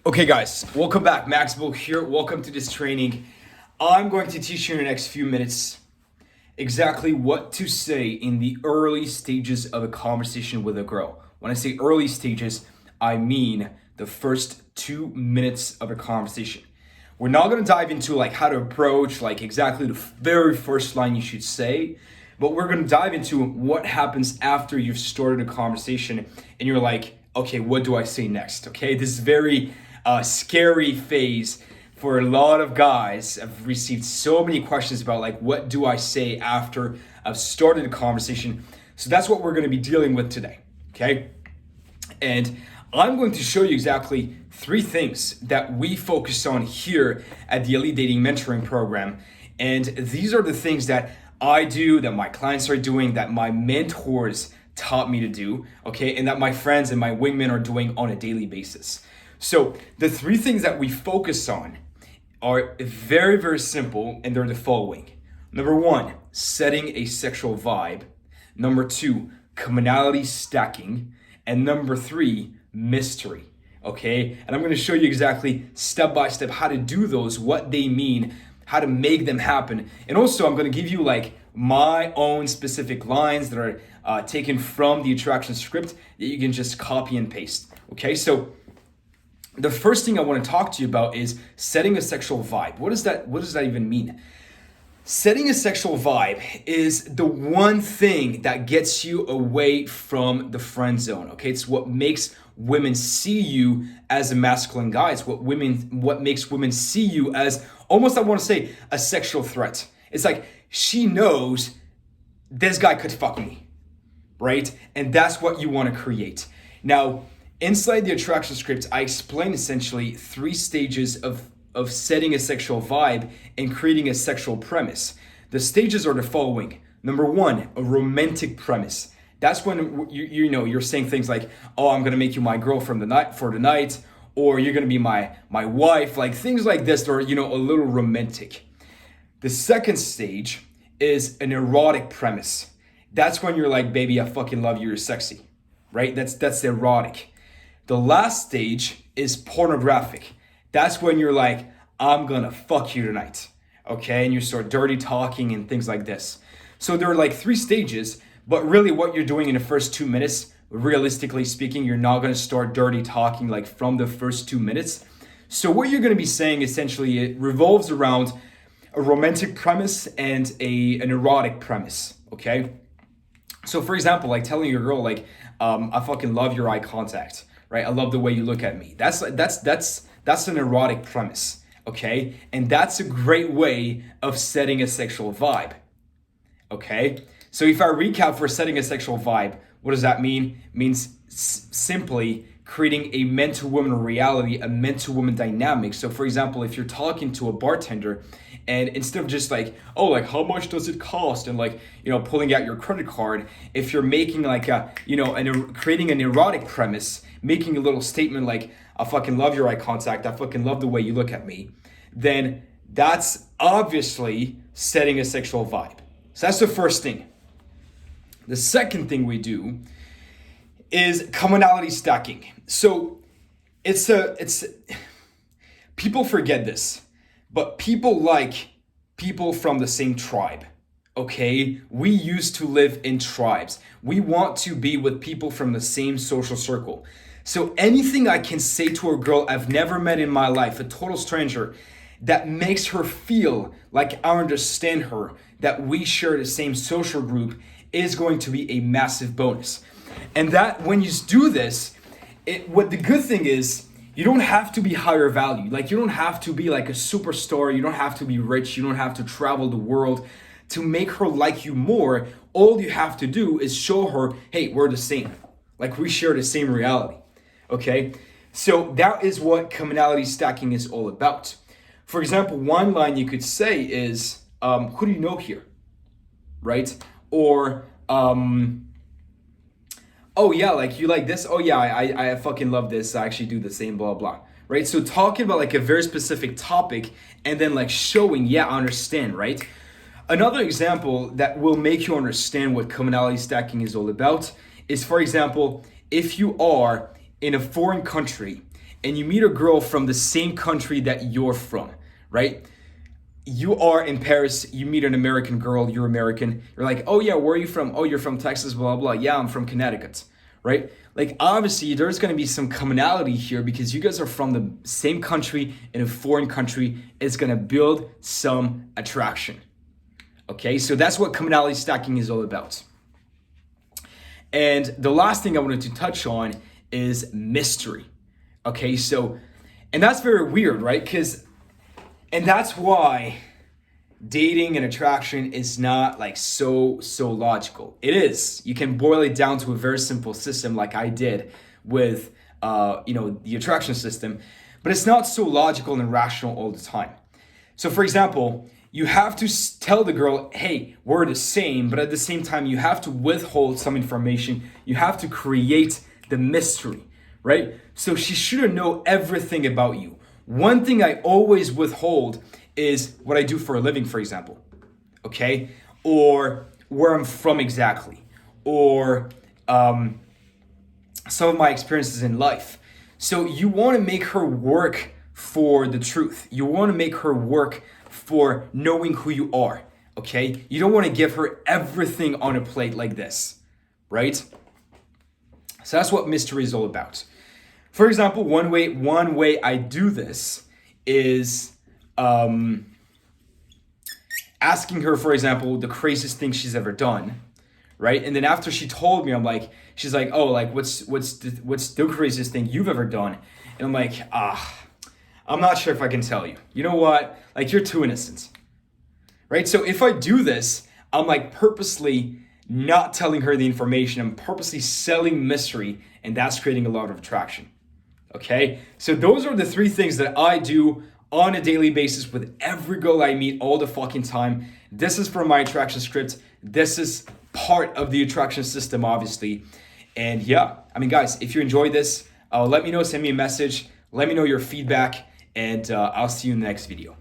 Okay guys, welcome back. Max Bel here. Welcome to this training. I'm going to teach you in the next few minutes exactly what to say in the early stages of a conversation with a girl. When I say early stages, I mean the first 2 minutes of a conversation. We're not going to dive into like how to approach like exactly the very first line you should say, but we're going to dive into what happens after you've started a conversation and you're like, okay, what do I say next? Okay, this is very scary phase for a lot of guys. I've received so many questions about like, what do I say after I've started a conversation? So that's what we're going to be dealing with today, okay? And I'm going to show you exactly 3 things that we focus on here at the Elite Dating Mentoring Program. And these are the things that I do, that my clients are doing, that my mentors taught me to do, okay? And that my friends and my wingmen are doing on a daily basis. So the 3 things that we focus on are very, very simple, and they're the following. Number 1, setting a sexual vibe. Number 2, commonality stacking. And number 3, mystery, okay? And I'm gonna show you exactly step by step how to do those, what they mean, how to make them happen. And also I'm gonna give you like my own specific lines that are taken from the attraction script that you can just copy and paste, okay? So the first thing I want to talk to you about is setting a sexual vibe. What does that even mean? Setting a sexual vibe is the one thing that gets you away from the friend zone. Okay, it's what makes women see you as a masculine guy. It's what makes women see you as almost, I want to say, a sexual threat. It's like she knows this guy could fuck me, right? And that's what you want to create. Now, inside the attraction script, I explain essentially 3 stages of setting a sexual vibe and creating a sexual premise. The stages are the following. Number 1, a romantic premise. That's when you're saying things like, "Oh, I'm gonna make you my girl for the night," or "You're gonna be my wife," like things like this, or a little romantic. The second stage is an erotic premise. That's when you're like, "Baby, I fucking love you. You're sexy," right? That's erotic. The last stage is pornographic. That's when you're like, "I'm gonna fuck you tonight," okay? And you start dirty talking and things like this. So there are like 3 stages, but really what you're doing in the first 2 minutes, realistically speaking, you're not gonna start dirty talking like from the first 2 minutes. So what you're gonna be saying essentially, it revolves around a romantic premise and an erotic premise, okay? So for example, like telling your girl like, "I fucking love your eye contact," right? "I love the way you look at me." That's an erotic premise, okay? And that's a great way of setting a sexual vibe, okay? So if I recap for setting a sexual vibe, what does that mean? It means simply creating a man-to-woman reality, a man-to-woman dynamic. So for example, if you're talking to a bartender and instead of just like, "Oh, like how much does it cost?" and like, pulling out your credit card, if you're making like creating an erotic premise, making a little statement like, "I fucking love your eye contact, I fucking love the way you look at me," then that's obviously setting a sexual vibe. So that's the first thing. The second thing we do is commonality stacking. So it's people forget this, but people like people from the same tribe, okay? We used to live in tribes. We want to be with people from the same social circle. So anything I can say to a girl I've never met in my life, a total stranger, that makes her feel like I understand her, that we share the same social group, is going to be a massive bonus. And that when you do this, what the good thing is, you don't have to be higher value. Like you don't have to be like a superstar. You don't have to be rich. You don't have to travel the world to make her like you more. All you have to do is show her, "Hey, we're the same. Like we share the same reality." Okay? So that is what commonality stacking is all about. For example, one line you could say is, "Who do you know here?" Right? Or, "Oh yeah, like you like this? Oh yeah, I fucking love this. I actually do the same, blah, blah." Right? So talking about like a very specific topic and then like showing, "Yeah, I understand," right? Another example that will make you understand what commonality stacking is all about is, for example, if you are in a foreign country and you meet a girl from the same country that you're from, right? You are in Paris, you meet an American girl, you're American. You're like, oh yeah, where are you from? Oh, you're from Texas, blah, blah. Yeah, I'm from Connecticut, right? Like obviously there's gonna be some commonality here because you guys are from the same country in a foreign country. It's gonna build some attraction. Okay, so that's what commonality stacking is all about. And the last thing I wanted to touch on is mystery. Okay, so, and that's very weird, right? And that's why dating and attraction is not like so logical. It is. You can boil it down to a very simple system like I did with the attraction system, but it's not so logical and rational all the time. So for example, you have to tell the girl, hey, we're the same, but at the same time, you have to withhold some information. You have to create the mystery, right? So she shouldn't know everything about you. One thing I always withhold is what I do for a living, for example, okay? Or where I'm from exactly, or some of my experiences in life. So you want to make her work for the truth. You want to make her work for knowing who you are, okay? You don't want to give her everything on a plate like this, right? So that's what mystery is all about. For example, one way I do this is asking her, for example, the craziest thing she's ever done, right? And then after she told me, she's like, oh, like what's the craziest thing you've ever done? And I'm like, I'm not sure if I can tell you. You know what? Like you're too innocent, right? So if I do this, I'm like purposely not telling her the information. I'm purposely selling mystery, and that's creating a lot of attraction. Okay, so those are the three things that I do on a daily basis with every girl I meet all the fucking time. This is from my attraction script. This is part of the attraction system, obviously. And yeah, I mean, guys, if you enjoyed this, let me know, send me a message, let me know your feedback, and I'll see you in the next video.